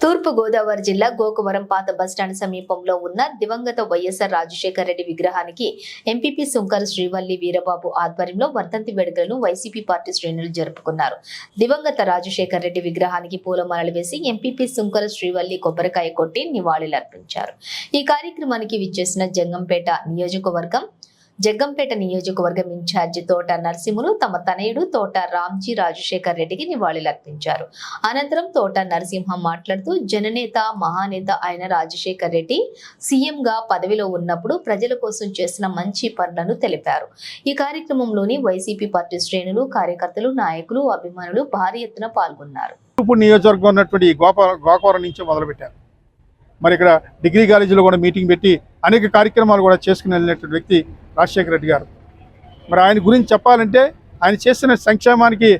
తూర్పు గోదావరి జిల్లా గోకవరం పాత బస్టాండ్ సమీపంలో ఉన్న దివంగత వైఎస్ఆర్ రాజశేఖర రెడ్డి విగ్రహానికి ఎంపీపీ సుంకర శ్రీవల్లి వీరబాబు ఆధ్వర్యంలో వర్ధంతి వేడుకలను వైసీపీ పార్టీ శ్రేణులు జరుపుకున్నారు. దివంగత రాజశేఖర రెడ్డి విగ్రహానికి పూలమాలలు వేసి ఎంపీపీ సుంకర శ్రీవల్లి కొబ్బరికాయ కొట్టి నివాళులర్పించారు. ఈ కార్యక్రమానికి విచ్చేసిన జగ్గంపేట నియోజకవర్గం ఇన్ఛార్జి తోట నరసింహులు తమ తనయుడు తోట రామ్జీ రాజశేఖర్ రెడ్డికి నివాళులర్పించారు. అనంతరం తోట నరసింహ మాట్లాడుతూ జననేత మహానేత అయిన రాజశేఖర్ రెడ్డి సీఎంగా పదవిలో ఉన్నప్పుడు ప్రజల కోసం చేసిన మంచి పనులను తెలిపారు. ఈ కార్యక్రమంలోని వైసీపీ పార్టీ శ్రేణులు, కార్యకర్తలు, నాయకులు, అభిమానులు భారీ ఎత్తున పాల్గొన్నారు. నియోజకవర్గం ఉన్నటువంటి గోకవరం నుంచి మొదలుపెట్టారు. మరి ఇక్కడ డిగ్రీ కాలేజీలో కూడా మీటింగ్ పెట్టి అనేక కార్యక్రమాలు కూడా చేసుకుని వెళ్ళినటువంటి వ్యక్తి రాజశేఖర రెడ్డి గారు. మరి ఆయన గురించి చెప్పాలంటే ఆయన చేసిన సంక్షేమానికి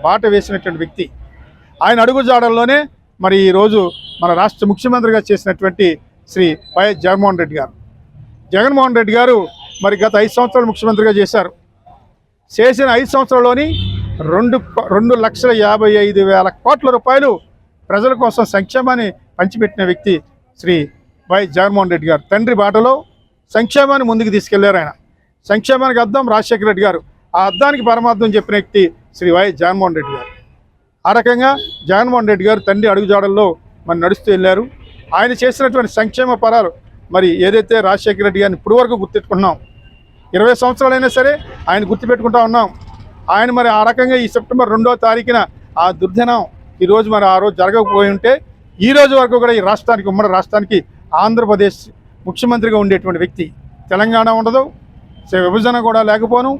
బాట వేసినటువంటి వ్యక్తి. ఆయన అడుగుజాడల్లోనే మరి ఈరోజు మన రాష్ట్ర ముఖ్యమంత్రిగా చేసినటువంటి శ్రీ వైఎస్ జగన్మోహన్ రెడ్డి గారు మరి గత 5 సంవత్సరాలు ముఖ్యమంత్రిగా చేశారు. చేసిన 5 సంవత్సరాల్లోని 2,55,000 కోట్ల రూపాయలు ప్రజల కోసం సంక్షేమాన్ని పంచిపెట్టిన వ్యక్తి శ్రీ వైఎస్ జగన్మోహన్ రెడ్డి గారు. తండ్రి బాటలో సంక్షేమాన్ని ముందుకు తీసుకెళ్లారు. ఆయన సంక్షేమానికి అద్దం రాజశేఖర రెడ్డి గారు, ఆ అద్దానికి పరమార్థం చెప్పిన వ్యక్తి శ్రీ వైఎస్ జగన్మోహన్ రెడ్డి గారు. ఆ రకంగా జగన్మోహన్ రెడ్డి గారు తండ్రి అడుగుజాడల్లో మరి నడుస్తూ వెళ్ళారు. ఆయన చేసినటువంటి సంక్షేమ పరాలు మరి ఏదైతే రాజశేఖర రెడ్డి గారిని ఇప్పుడు వరకు గుర్తెట్టుకుంటున్నాం, 20 సంవత్సరాలైనా సరే ఆయన గుర్తుపెట్టుకుంటా ఉన్నాం. ఆయన మరి ఆ రకంగా ఈ సెప్టెంబర్ 2వ తారీఖున ఆ దుర్దినం ఈరోజు మరి ఆ రోజు జరగకపోయి ఉంటే ఈ రోజు వరకు కూడా ఈ రాష్ట్రానికి, ఉమ్మడి రాష్ట్రానికి ఆంధ్రప్రదేశ్ ముఖ్యమంత్రిగా ఉండేటువంటి వ్యక్తి. తెలంగాణ ఉండదు, విభజన కూడా లేకపోను,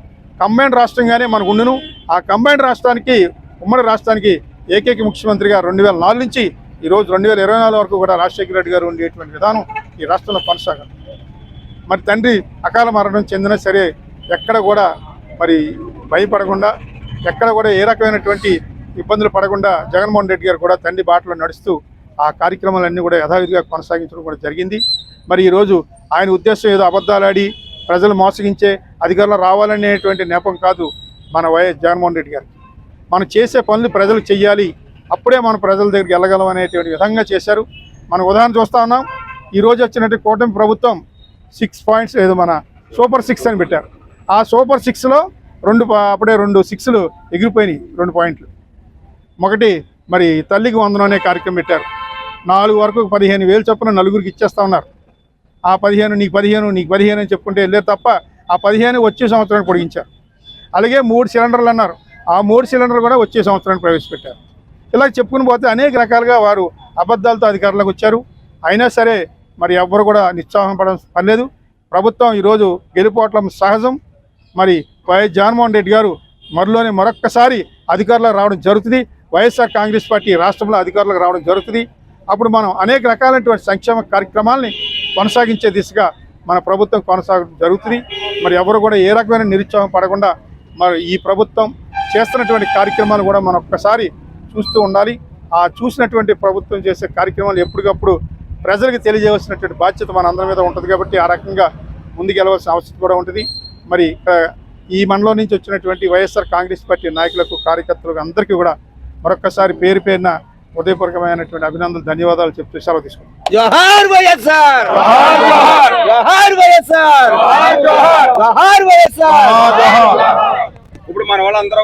కంబైన్డ్ రాష్ట్రంగానే మనకు ఉండును. ఆ కంబైన్డ్ రాష్ట్రానికి, ఉమ్మడి రాష్ట్రానికి ఏకైక ముఖ్యమంత్రిగా 2004 నుంచి ఈరోజు 2024 వరకు కూడా రాజశేఖర రెడ్డి గారు ఉండేటువంటి విధానం ఈ రాష్ట్రంలో కొనసాగాలి. మరి తండ్రి అకాల మరణం చెందినా సరే ఎక్కడ కూడా మరి భయపడకుండా, ఎక్కడ కూడా ఏ రకమైనటువంటి ఇబ్బందులు పడకుండా జగన్మోహన్ రెడ్డి గారు కూడా తండ్రి బాటలో నడుస్తూ ఆ కార్యక్రమాలన్నీ కూడా యథావిధిగా కొనసాగించడం కూడా జరిగింది. మరి ఈరోజు ఆయన ఉద్దేశం ఏదో అబద్ధాలాడి ప్రజలు మోసగించే అధికారులు రావాలనేటువంటి నేపం కాదు మన వైఎస్ జగన్మోహన్ రెడ్డి గారికి. మనం చేసే పనులు ప్రజలు చెయ్యాలి, అప్పుడే మన ప్రజల దగ్గరికి వెళ్ళగలం అనేటువంటి విధంగా చేశారు. మనం ఉదాహరణ చూస్తూ ఉన్నాం. ఈరోజు వచ్చినట్టు కూటమి ప్రభుత్వం 6 పాయింట్స్ ఏదో మన సూపర్ 6 అని పెట్టారు. ఆ సూపర్ 6లో అప్పుడే 2 6లు ఎగిరిపోయినాయి. 2 పాయింట్లు. ఒకటి మరి తల్లికి వందనం అనే కార్యక్రమం పెట్టారు. 4 వరకు 15,000 చొప్పున నలుగురికి ఇచ్చేస్తూ ఉన్నారు. ఆ 15 నీకు 15 అని చెప్పుకుంటే వెళ్ళారు తప్ప ఆ 15 వచ్చే సంవత్సరానికి పొడిగించారు. అలాగే 3 సిలిండర్లు అన్నారు. ఆ 3 సిలిండర్లు కూడా వచ్చే సంవత్సరానికి ప్రవేశపెట్టారు. ఇలా చెప్పుకుని పోతే అనేక రకాలుగా వారు అబద్ధాలతో అధికారులకు వచ్చారు. అయినా సరే మరి ఎవ్వరు కూడా నిరుత్సాహం పడడం పర్లేదు. ప్రభుత్వం ఈరోజు గెలుపోవటం సహజం. మరి వైఎస్ జగన్మోహన్ రెడ్డి గారు మరొక్కసారి అధికారులకు రావడం జరుగుతుంది. వైఎస్ఆర్ కాంగ్రెస్ పార్టీ రాష్ట్రంలో అధికారులకు రావడం జరుగుతుంది. అప్పుడు మనం అనేక రకాలైనటువంటి సంక్షేమ కార్యక్రమాలని కొనసాగించే దిశగా మన ప్రభుత్వం కొనసాగడం జరుగుతుంది. మరి ఎవరు కూడా ఏ రకమైన నిరుత్సాహం పడకుండా మరి ఈ ప్రభుత్వం చేస్తున్నటువంటి కార్యక్రమాలు కూడా మనం ఒక్కసారి చూస్తూ ఉండాలి. ఆ చూసినటువంటి ప్రభుత్వం చేసే కార్యక్రమాలు ఎప్పటికప్పుడు ప్రజలకు తెలియజేయవలసినటువంటి బాధ్యత మన అందరి మీద ఉంటుంది. కాబట్టి ఆ రకంగా ముందుకెళ్ళవలసిన అవసరం కూడా ఉంటుంది. మరి ఈ మండలం నుంచి వచ్చినటువంటి వైఎస్ఆర్ కాంగ్రెస్ పార్టీ నాయకులకు, కార్యకర్తలకు అందరికీ కూడా మరొక్కసారి పేరు పేరున హృదయపూర్వకమైనటువంటి అభినందనలు, ధన్యవాదాలు చెప్తూ సెలవు తీసుకుంటాం. జోహార్ వైఎస్ఆర్, జోహార్ వైఎస్ఆర్, జోహార్ వైఎస్ఆర్. ఇప్పుడు మన వాళ్ళందరూ